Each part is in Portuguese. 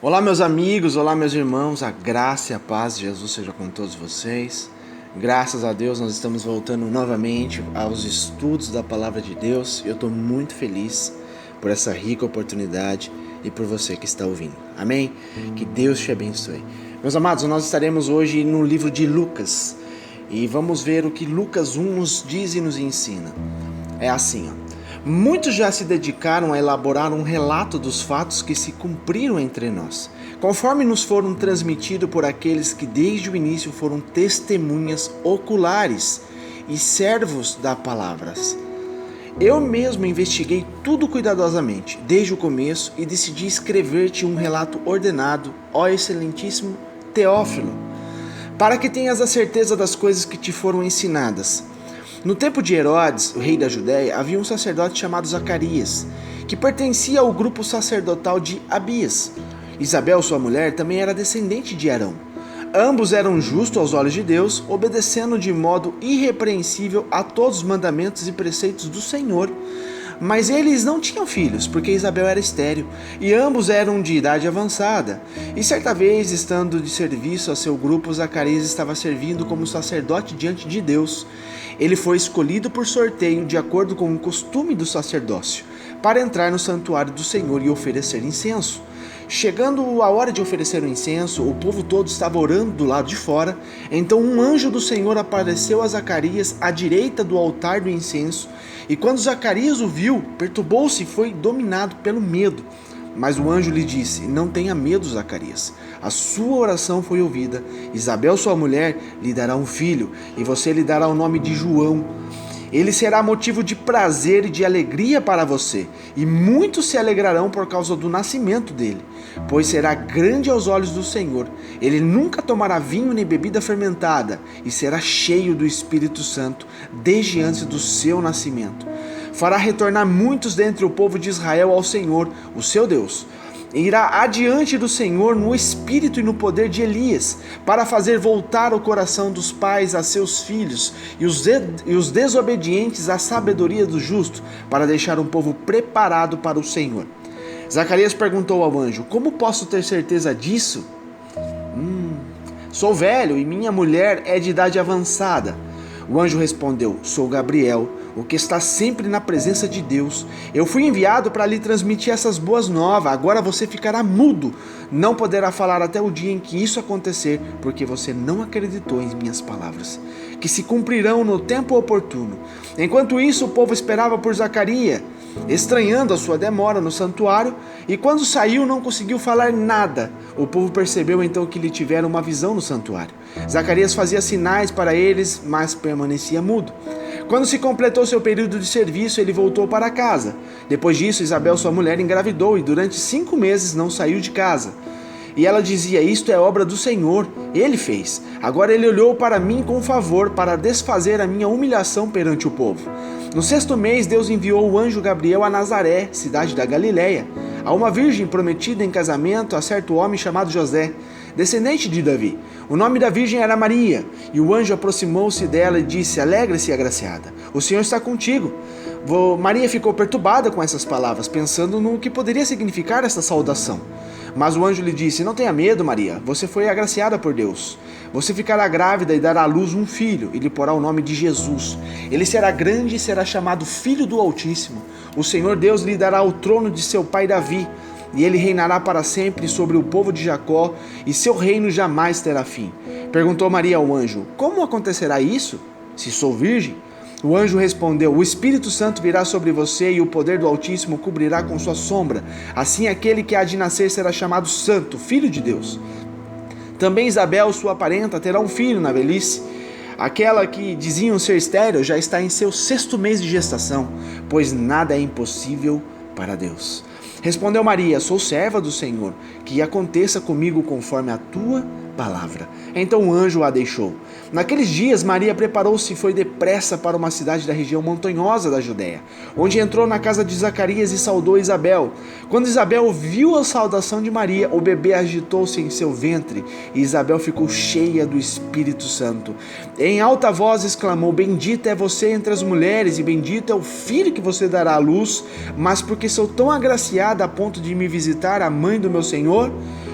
Olá meus amigos, olá meus irmãos, a graça e a paz de Jesus seja com todos vocês. Graças a Deus nós estamos voltando novamente aos estudos da Palavra de Deus. Eu estou muito feliz por essa rica oportunidade e por você que está ouvindo. Amém? Que Deus te abençoe. Meus amados, nós estaremos hoje no livro de Lucas e vamos ver o que Lucas 1 nos diz e nos ensina. É assim, ó. Muitos já se dedicaram a elaborar um relato dos fatos que se cumpriram entre nós, conforme nos foram transmitidos por aqueles que desde o início foram testemunhas oculares e servos da palavras. Eu mesmo investiguei tudo cuidadosamente, desde o começo, e decidi escrever-te um relato ordenado, ó excelentíssimo Teófilo, para que tenhas a certeza das coisas que te foram ensinadas. No tempo de Herodes, o rei da Judéia, havia um sacerdote chamado Zacarias, que pertencia ao grupo sacerdotal de Abias. Isabel, sua mulher, também era descendente de Arão. Ambos eram justos aos olhos de Deus, obedecendo de modo irrepreensível a todos os mandamentos e preceitos do Senhor. Mas eles não tinham filhos, porque Isabel era estéril, e ambos eram de idade avançada. E certa vez, estando de serviço a seu grupo, Zacarias estava servindo como sacerdote diante de Deus. Ele foi escolhido por sorteio, de acordo com o costume do sacerdócio, para entrar no santuário do Senhor e oferecer incenso. Chegando a hora de oferecer o incenso, o povo todo estava orando do lado de fora. Então um anjo do Senhor apareceu a Zacarias à direita do altar do incenso. E quando Zacarias o viu, perturbou-se e foi dominado pelo medo. Mas o anjo lhe disse: não tenha medo, Zacarias. A sua oração foi ouvida. Isabel, sua mulher, lhe dará um filho, e você lhe dará o nome de João. Ele será motivo de prazer e de alegria para você, e muitos se alegrarão por causa do nascimento dele, pois será grande aos olhos do Senhor. Ele nunca tomará vinho nem bebida fermentada, e será cheio do Espírito Santo desde antes do seu nascimento. Fará retornar muitos dentre o povo de Israel ao Senhor, o seu Deus. Irá adiante do Senhor no espírito e no poder de Elias, para fazer voltar o coração dos pais a seus filhos e os desobedientes à sabedoria do justo, para deixar um povo preparado para o Senhor. Zacarias perguntou ao anjo: como posso ter certeza disso? Sou velho e minha mulher é de idade avançada. O anjo respondeu: sou Gabriel, o que está sempre na presença de Deus. Eu fui enviado para lhe transmitir essas boas novas. Agora você ficará mudo, não poderá falar até o dia em que isso acontecer, porque você não acreditou em minhas palavras, que se cumprirão no tempo oportuno. Enquanto isso, o povo esperava por Zacarias, estranhando a sua demora no santuário, e quando saiu não conseguiu falar nada. O povo percebeu então que lhe tiveram uma visão no santuário. Zacarias fazia sinais para eles, mas permanecia mudo. Quando se completou seu período de serviço, ele voltou para casa. Depois disso, Isabel, sua mulher, engravidou e durante 5 meses não saiu de casa. E ela dizia: isto é obra do Senhor, ele fez. Agora ele olhou para mim com favor, para desfazer a minha humilhação perante o povo. No 6º mês, Deus enviou o anjo Gabriel a Nazaré, cidade da Galileia, a uma virgem prometida em casamento a certo homem chamado José, descendente de Davi. O nome da virgem era Maria, e o anjo aproximou-se dela e disse: alegre-se, agraciada, o Senhor está contigo. Maria ficou perturbada com essas palavras, pensando no que poderia significar esta saudação. Mas o anjo lhe disse: não tenha medo, Maria, você foi agraciada por Deus. Você ficará grávida e dará à luz um filho, e lhe porá o nome de Jesus. Ele será grande e será chamado Filho do Altíssimo. O Senhor Deus lhe dará o trono de seu pai Davi, e ele reinará para sempre sobre o povo de Jacó, e seu reino jamais terá fim. Perguntou Maria ao anjo: como acontecerá isso, se sou virgem? O anjo respondeu: o Espírito Santo virá sobre você e o poder do Altíssimo cobrirá com sua sombra. Assim aquele que há de nascer será chamado Santo, Filho de Deus. Também Isabel, sua parenta, terá um filho na velhice. Aquela que diziam ser estéril já está em seu 6º mês de gestação, pois nada é impossível para Deus. Respondeu Maria: sou serva do Senhor, que aconteça comigo conforme a tua palavra. Então o anjo a deixou. Naqueles dias, Maria preparou-se e foi depressa para uma cidade da região montanhosa da Judéia, onde entrou na casa de Zacarias e saudou Isabel. Quando Isabel ouviu a saudação de Maria, o bebê agitou-se em seu ventre, e Isabel ficou cheia do Espírito Santo. Em alta voz exclamou: bendita é você entre as mulheres, e bendito é o filho que você dará à luz. Mas porque sou tão agraciada a ponto de me visitar a mãe do meu Senhor?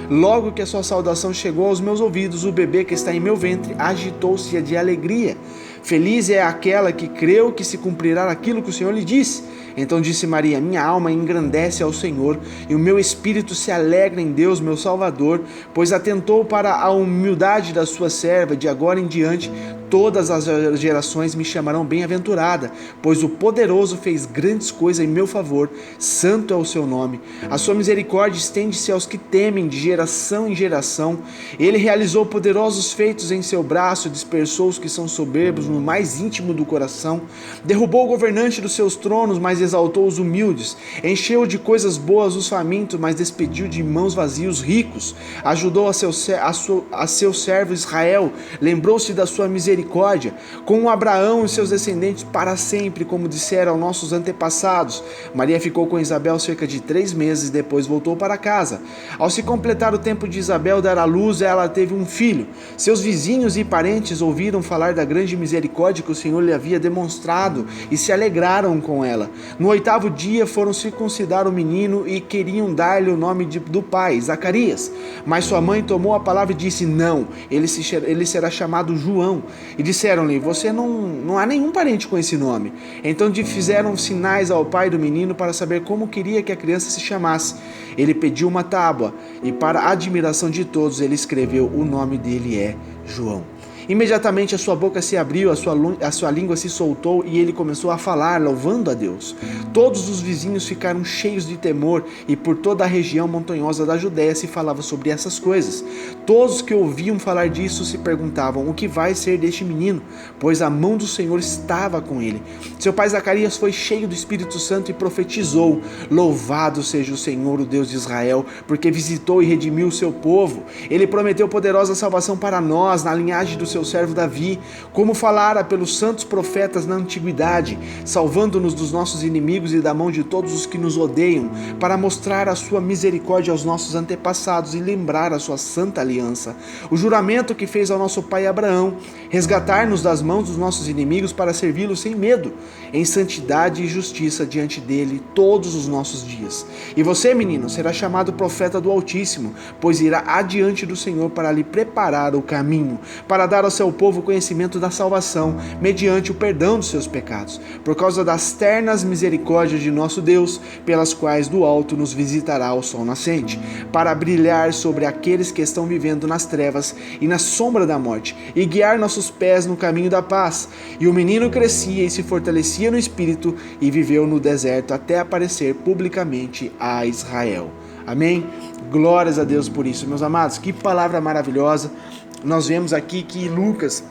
Logo que a sua saudação chegou aos meus ouvidos, o bebê que está em meu ventre agitou-se de alegria. Feliz é aquela que creu que se cumprirá aquilo que o Senhor lhe disse. Então disse Maria: minha alma engrandece ao Senhor, e o meu espírito se alegra em Deus, meu Salvador, pois atentou para a humildade da sua serva. De agora em diante todas as gerações me chamarão bem-aventurada, pois o poderoso fez grandes coisas em meu favor. Santo é o seu nome. A sua misericórdia estende-se aos que temem de geração em geração. Ele realizou poderosos feitos em seu braço, dispersou os que são soberbos no mais íntimo do coração, derrubou o governante dos seus tronos, mas exaltou os humildes, encheu de coisas boas os famintos, mas despediu de mãos vazias os ricos, ajudou a seu servo Israel, lembrou-se da sua misericórdia, com Abraão e seus descendentes para sempre, como disseram nossos antepassados. Maria ficou com Isabel cerca de 3 meses, depois voltou para casa. Ao se completar o tempo de Isabel dar à luz, ela teve um filho. Seus vizinhos e parentes ouviram falar da grande misericórdia que o Senhor lhe havia demonstrado e se alegraram com ela. No 8º dia foram circuncidar o menino e queriam dar-lhe o nome do pai, Zacarias. Mas sua mãe tomou a palavra e disse: não, ele será chamado João. E disseram-lhe: você não há nenhum parente com esse nome. Então fizeram sinais ao pai do menino para saber como queria que a criança se chamasse. Ele pediu uma tábua e, para a admiração de todos, ele escreveu: o nome dele é João. Imediatamente a sua boca se abriu, a sua língua se soltou e ele começou a falar, louvando a Deus. Todos os vizinhos ficaram cheios de temor e por toda a região montanhosa da Judéia se falava sobre essas coisas. Todos que ouviam falar disso se perguntavam: o que vai ser deste menino? Pois a mão do Senhor estava com ele. Seu pai Zacarias foi cheio do Espírito Santo e profetizou: louvado seja o Senhor, o Deus de Israel, porque visitou e redimiu o seu povo. Ele prometeu poderosa salvação para nós, na linhagem do seu servo Davi, como falara pelos santos profetas na antiguidade, salvando-nos dos nossos inimigos e da mão de todos os que nos odeiam, para mostrar a sua misericórdia aos nossos antepassados e lembrar a sua santa aliança, o juramento que fez ao nosso pai Abraão, resgatar-nos das mãos dos nossos inimigos para servi-lo sem medo, em santidade e justiça diante dele todos os nossos dias. E você, menino, será chamado profeta do Altíssimo, pois irá adiante do Senhor para lhe preparar o caminho, para dar ao seu povo conhecimento da salvação, mediante o perdão dos seus pecados, por causa das ternas misericórdias de nosso Deus, pelas quais do alto nos visitará o sol nascente, para brilhar sobre aqueles que estão vivendo nas trevas e na sombra da morte, e guiar nossos pés no caminho da paz. E o menino crescia e se fortalecia no espírito, e viveu no deserto até aparecer publicamente a Israel. Amém? Glórias a Deus por isso, meus amados. Que palavra maravilhosa. Nós vemos aqui que Lucas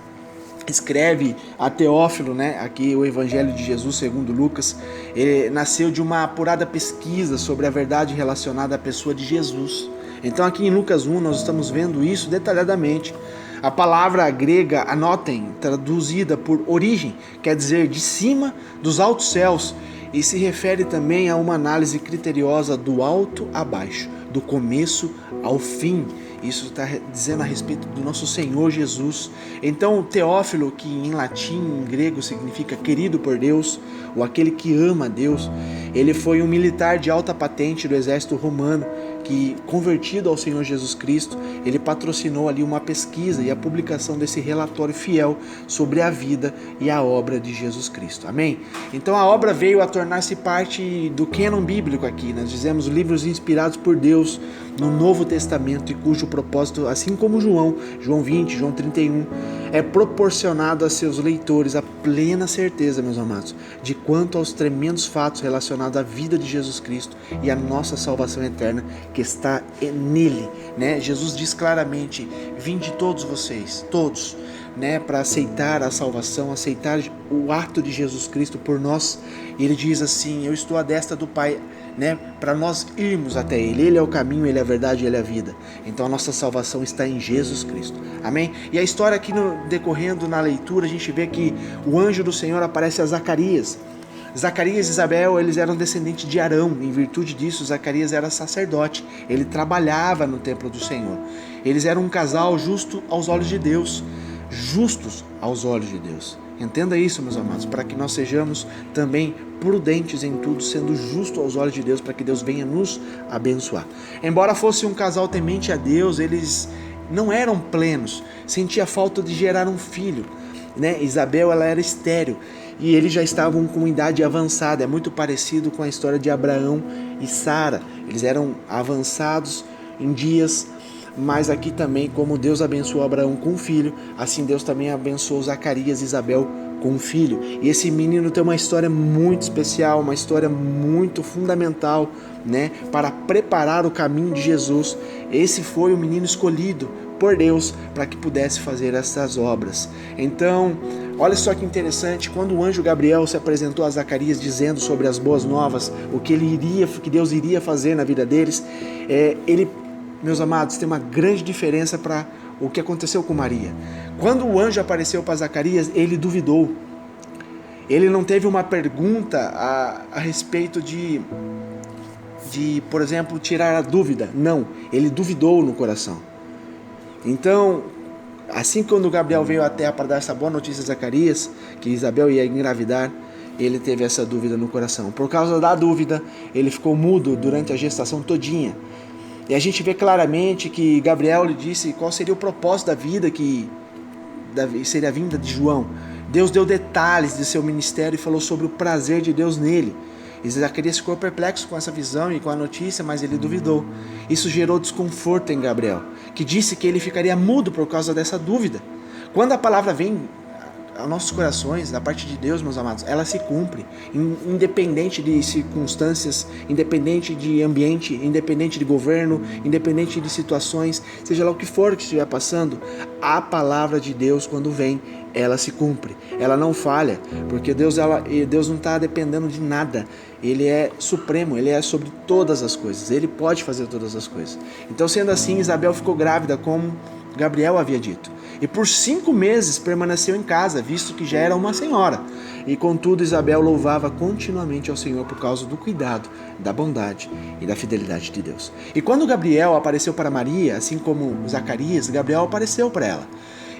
escreve a Teófilo, né? Aqui o Evangelho de Jesus segundo Lucas. Ele nasceu de uma apurada pesquisa sobre a verdade relacionada à pessoa de Jesus. Então aqui em Lucas 1 nós estamos vendo isso detalhadamente. A palavra grega, anotem, traduzida por origem, quer dizer de cima dos altos céus, e se refere também a uma análise criteriosa do alto a baixo, do começo ao fim. Isso está dizendo a respeito do nosso Senhor Jesus. Então, Teófilo, que em latim, em grego, significa querido por Deus, ou aquele que ama a Deus, ele foi um militar de alta patente do exército romano, que, convertido ao Senhor Jesus Cristo, ele patrocinou ali uma pesquisa e a publicação desse relatório fiel sobre a vida e a obra de Jesus Cristo. Amém? Então a obra veio a tornar-se parte do cânon bíblico aqui. Nós dizemos livros inspirados por Deus no Novo Testamento e cujo propósito, assim como João 20, João 31, é proporcionado a seus leitores a plena certeza, meus amados, de quanto aos tremendos fatos relacionados à vida de Jesus Cristo e à nossa salvação eterna que está nele, né? Jesus diz claramente: vinde todos vocês, todos, né, para aceitar a salvação, aceitar o ato de Jesus Cristo por nós. E ele diz assim: eu estou à destra do Pai, né, para nós irmos até Ele. Ele é o caminho, Ele é a verdade, Ele é a vida. Então a nossa salvação está em Jesus Cristo. Amém? E a história aqui decorrendo na leitura, a gente vê que o anjo do Senhor aparece a Zacarias. Zacarias e Isabel, eles eram descendentes de Arão. Em virtude disso, Zacarias era sacerdote. Ele trabalhava no templo do Senhor. Eles eram um casal justo aos olhos de Deus. Justos aos olhos de Deus. Entenda isso, meus amados, para que nós sejamos também prudentes em tudo, sendo justo aos olhos de Deus, para que Deus venha nos abençoar. Embora fosse um casal temente a Deus, eles não eram plenos, sentia falta de gerar um filho, né? Isabel, ela era estéril e eles já estavam com idade avançada. É muito parecido com a história de Abraão e Sara. Eles eram avançados em dias, mas aqui também, como Deus abençoou Abraão com um filho, assim Deus também abençoou Zacarias e Isabel com um filho. E esse menino tem uma história muito especial, uma história muito fundamental, né, para preparar o caminho de Jesus. Esse foi o menino escolhido por Deus para que pudesse fazer essas obras. Então, olha só que interessante, quando o anjo Gabriel se apresentou a Zacarias dizendo sobre as boas novas, o que Deus iria fazer na vida deles, meus amados, tem uma grande diferença para o que aconteceu com Maria. Quando o anjo apareceu para Zacarias, ele duvidou. Ele não teve uma pergunta a respeito de, por exemplo, tirar a dúvida. Não, ele duvidou no coração. Então, assim quando Gabriel veio à terra para dar essa boa notícia a Zacarias, que Isabel ia engravidar, ele teve essa dúvida no coração. Por causa da dúvida, ele ficou mudo durante a gestação todinha. E a gente vê claramente que Gabriel lhe disse qual seria o propósito da vida, que seria a vinda de João. Deus deu detalhes de seu ministério e falou sobre o prazer de Deus nele. E Zacarias ficou perplexo com essa visão e com a notícia, mas ele duvidou. Isso gerou desconforto em Gabriel, que disse que ele ficaria mudo por causa dessa dúvida. Quando a palavra vem aos nossos corações, da parte de Deus, meus amados, ela se cumpre, independente de circunstâncias, independente de ambiente, independente de governo, independente de situações, seja lá o que for que estiver passando, a palavra de Deus, quando vem, ela se cumpre, ela não falha, porque Deus não está dependendo de nada, Ele é supremo, Ele é sobre todas as coisas, Ele pode fazer todas as coisas. Então, sendo assim, Isabel ficou grávida, como Gabriel havia dito, e por 5 meses permaneceu em casa, visto que já era uma senhora. E contudo Isabel louvava continuamente ao Senhor por causa do cuidado, da bondade e da fidelidade de Deus. E quando Gabriel apareceu para Maria, assim como Zacarias, Gabriel apareceu para ela.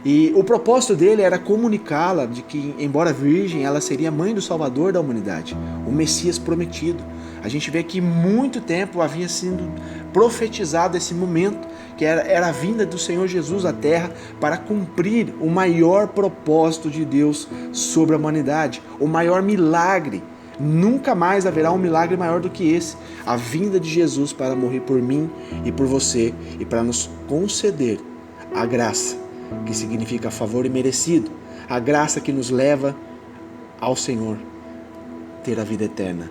E o propósito dele era comunicá-la de que, embora virgem, ela seria mãe do Salvador da humanidade, o Messias prometido. A gente vê que muito tempo havia sido profetizado esse momento, que era a vinda do Senhor Jesus à terra para cumprir o maior propósito de Deus sobre a humanidade, o maior milagre. Nunca mais haverá um milagre maior do que esse, a vinda de Jesus para morrer por mim e por você e para nos conceder a graça, que significa favor imerecido, a graça que nos leva ao Senhor, ter a vida eterna.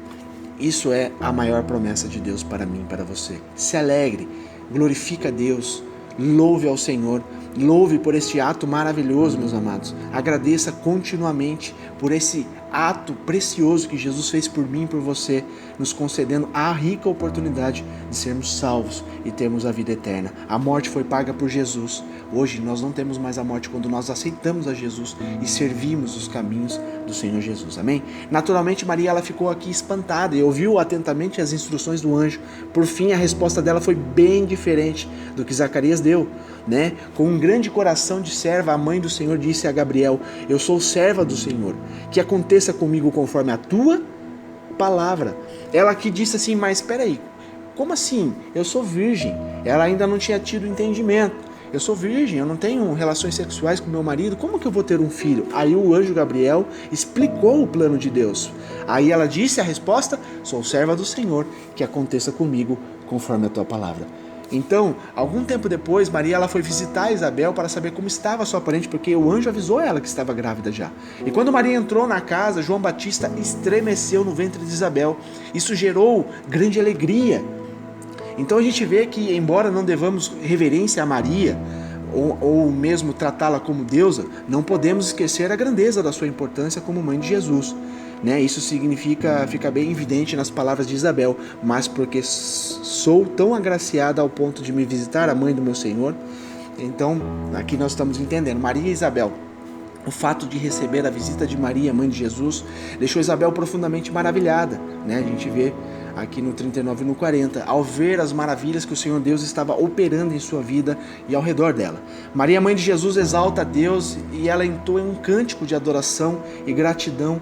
Isso é a maior promessa de Deus para mim e para você. Se alegre, glorifique a Deus, louve ao Senhor, louve por este ato maravilhoso, meus amados. Agradeça continuamente por esse ato precioso que Jesus fez por mim e por você, nos concedendo a rica oportunidade de sermos salvos e termos a vida eterna. A morte foi paga por Jesus. Hoje nós não temos mais a morte quando nós aceitamos a Jesus e servimos os caminhos do Senhor Jesus. Amém? Naturalmente Maria, ela ficou aqui espantada e ouviu atentamente as instruções do anjo. Por fim, a resposta dela foi bem diferente do que Zacarias deu, né? Com um grande coração de serva, a mãe do Senhor disse a Gabriel: eu sou serva do Senhor, que aconteça comigo conforme a tua palavra. Ela aqui disse assim: mas espera aí, como assim? Eu sou virgem. Ela ainda não tinha tido entendimento. Eu sou virgem, eu não tenho relações sexuais com meu marido, como que eu vou ter um filho? Aí o anjo Gabriel explicou o plano de Deus. Aí ela disse a resposta: sou serva do Senhor, que aconteça comigo conforme a tua palavra. Então, algum tempo depois, Maria, ela foi visitar Isabel para saber como estava a sua parente, porque o anjo avisou ela que estava grávida já. E quando Maria entrou na casa, João Batista estremeceu no ventre de Isabel. Isso gerou grande alegria. Então a gente vê que, embora não devamos reverência a Maria, ou mesmo tratá-la como deusa, não podemos esquecer a grandeza da sua importância como mãe de Jesus. Né? Isso fica bem evidente nas palavras de Isabel: mas porque sou tão agraciada ao ponto de me visitar a mãe do meu Senhor. Então aqui nós estamos entendendo, Maria e Isabel, o fato de receber a visita de Maria, mãe de Jesus, deixou Isabel profundamente maravilhada, né? A gente vê aqui no 39 e no 40, ao ver as maravilhas que o Senhor Deus estava operando em sua vida e ao redor dela. Maria, mãe de Jesus, exalta a Deus e ela entoa um cântico de adoração e gratidão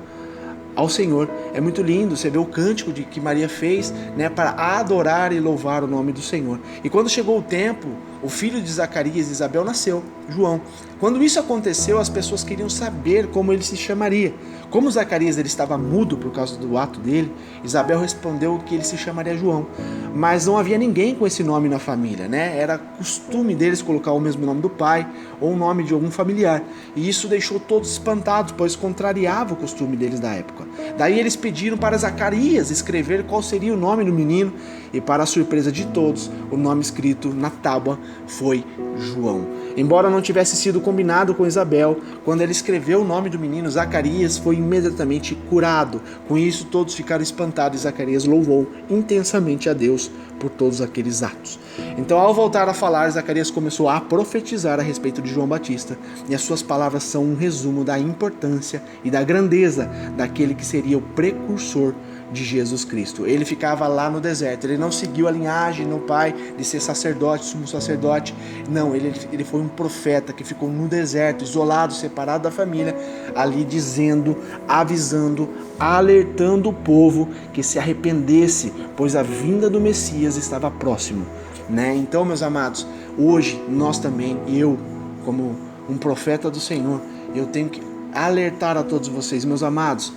ao Senhor. É muito lindo você ver o cântico que Maria fez, né, para adorar e louvar o nome do Senhor. E quando chegou o tempo, o filho de Zacarias e Isabel nasceu, João. Quando isso aconteceu, as pessoas queriam saber como ele se chamaria. Como Zacarias ele estava mudo por causa do ato dele, Isabel respondeu que ele se chamaria João. Mas não havia ninguém com esse nome na família, né? Era costume deles colocar o mesmo nome do pai ou o nome de algum familiar. E isso deixou todos espantados, pois contrariava o costume deles da época. Daí eles pediram para Zacarias escrever qual seria o nome do menino, e para a surpresa de todos, o nome escrito na tábua foi João. Embora não tivesse sido combinado com Isabel, quando ele escreveu o nome do menino, Zacarias foi imediatamente curado. Com isso, todos ficaram espantados e Zacarias louvou intensamente a Deus por todos aqueles atos. Então, ao voltar a falar, Zacarias começou a profetizar a respeito de João Batista, e as suas palavras são um resumo da importância e da grandeza daquele que seria o precursor de Jesus Cristo. Ele ficava lá no deserto, ele não seguiu a linhagem do pai de ser sacerdote, sumo sacerdote. Não, ele foi um profeta que ficou no deserto, isolado, separado da família, ali dizendo, avisando, alertando o povo que se arrependesse, pois a vinda do Messias estava próximo, né? Então, meus amados, hoje nós também, eu como um profeta do Senhor, eu tenho que alertar a todos vocês, meus amados,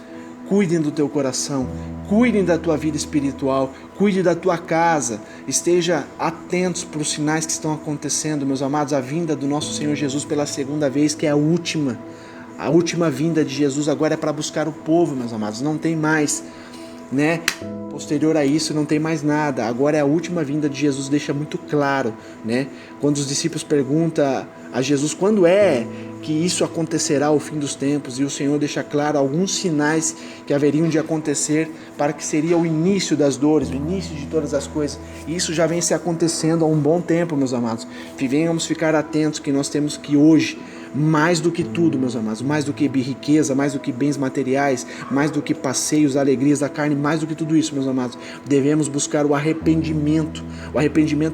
cuidem do teu coração, cuidem da tua vida espiritual, cuide da tua casa, esteja atentos para os sinais que estão acontecendo, meus amados, a vinda do nosso Senhor Jesus pela segunda vez, que é a última vinda de Jesus agora é para buscar o povo, meus amados, não tem mais, né? Posterior a isso não tem mais nada, agora é a última vinda de Jesus, deixa muito claro, né? Quando os discípulos perguntam a Jesus quando é que isso acontecerá ao fim dos tempos, e o Senhor deixa claro alguns sinais que haveriam de acontecer para que seria o início das dores, o início de todas as coisas, e isso já vem se acontecendo há um bom tempo, meus amados. Venhamos ficar atentos que nós temos que hoje, mais do que tudo, meus amados, mais do que riqueza, mais do que bens materiais, mais do que passeios, alegrias da carne, mais do que tudo isso, meus amados, devemos buscar o arrependimento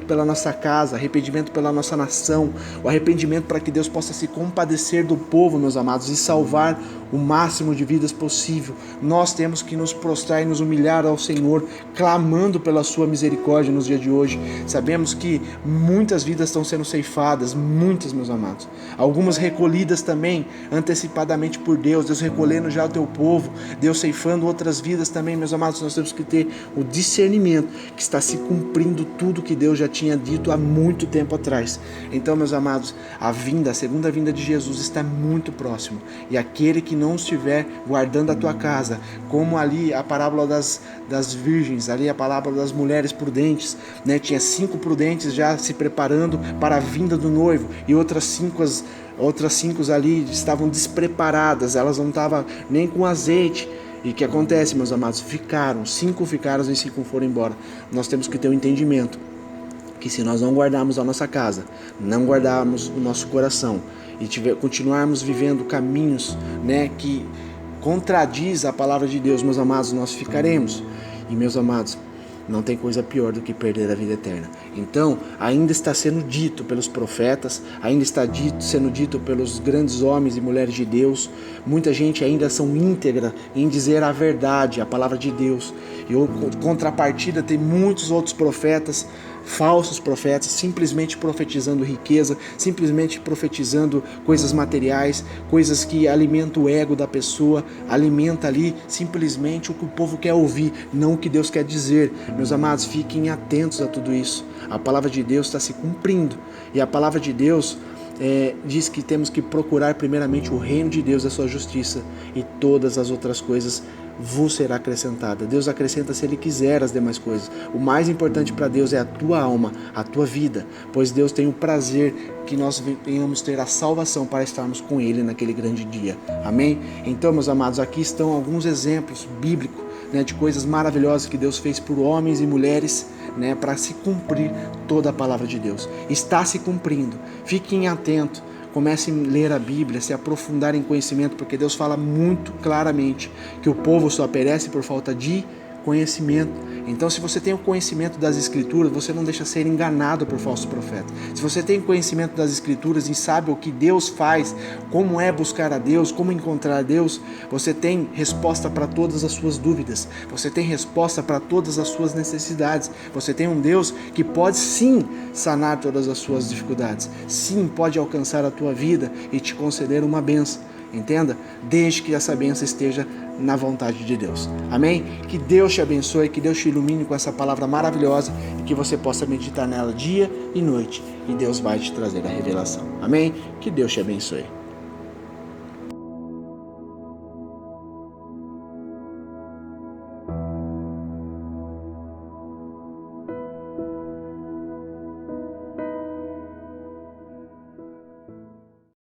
pela nossa casa, arrependimento pela nossa nação, o arrependimento para que Deus possa se compadecer do povo, meus amados, e salvar o máximo de vidas possível. Nós temos que nos prostrar e nos humilhar ao Senhor, clamando pela sua misericórdia nos dias de hoje. Sabemos que muitas vidas estão sendo ceifadas, muitas, meus amados, algumas recolhidas também antecipadamente por Deus recolhendo já o teu povo, Deus ceifando outras vidas também, meus amados. Nós temos que ter o discernimento que está se cumprindo tudo que Deus já tinha dito há muito tempo atrás. Então, meus amados, a segunda vinda de Jesus está muito próximo, e aquele que não estiver guardando a tua casa, como ali a parábola das virgens, ali a parábola das mulheres prudentes, né? Tinha 5 prudentes já se preparando para a vinda do noivo, e outras cinco ali estavam despreparadas, elas não estavam nem com azeite. E o que acontece, meus amados? 5 ficaram e 5 foram embora. Nós temos que ter um entendimento que se nós não guardarmos a nossa casa, não guardarmos o nosso coração e continuarmos vivendo caminhos, né, que contradiz a palavra de Deus, meus amados, nós ficaremos. E, meus amados, não tem coisa pior do que perder a vida eterna. Então, ainda está sendo dito pelos profetas, ainda está sendo dito pelos grandes homens e mulheres de Deus. Muita gente ainda são íntegra em dizer a verdade, a palavra de Deus. E contrapartida, tem muitos outros profetas, falsos profetas, simplesmente profetizando riqueza, simplesmente profetizando coisas materiais, coisas que alimentam o ego da pessoa, alimenta ali simplesmente o que o povo quer ouvir, não o que Deus quer dizer. Meus amados, fiquem atentos a tudo isso. A palavra de Deus está se cumprindo, e a palavra de Deus diz que temos que procurar primeiramente o reino de Deus e a sua justiça, e todas as outras coisas vos será acrescentada. Deus acrescenta se Ele quiser as demais coisas. O mais importante para Deus é a tua alma, a tua vida, pois Deus tem o prazer que nós venhamos ter a salvação para estarmos com Ele naquele grande dia. Amém? Então, meus amados, aqui estão alguns exemplos bíblicos, né, de coisas maravilhosas que Deus fez por homens e mulheres, né, para se cumprir toda a palavra de Deus. Está se cumprindo. Fiquem atentos. Comecem a ler a Bíblia, se aprofundar em conhecimento, porque Deus fala muito claramente que o povo só perece por falta de conhecimento. Então, se você tem o conhecimento das Escrituras, você não deixa ser enganado por falsos profetas. Se você tem conhecimento das Escrituras e sabe o que Deus faz, como é buscar a Deus, como encontrar a Deus, você tem resposta para todas as suas dúvidas. Você tem resposta para todas as suas necessidades. Você tem um Deus que pode sim sanar todas as suas dificuldades. Sim, pode alcançar a tua vida e te conceder uma bênção. Entenda? Desde que essa bênção esteja na vontade de Deus. Amém? Que Deus te abençoe, que Deus te ilumine com essa palavra maravilhosa e que você possa meditar nela dia e noite. E Deus vai te trazer a revelação. Amém? Que Deus te abençoe.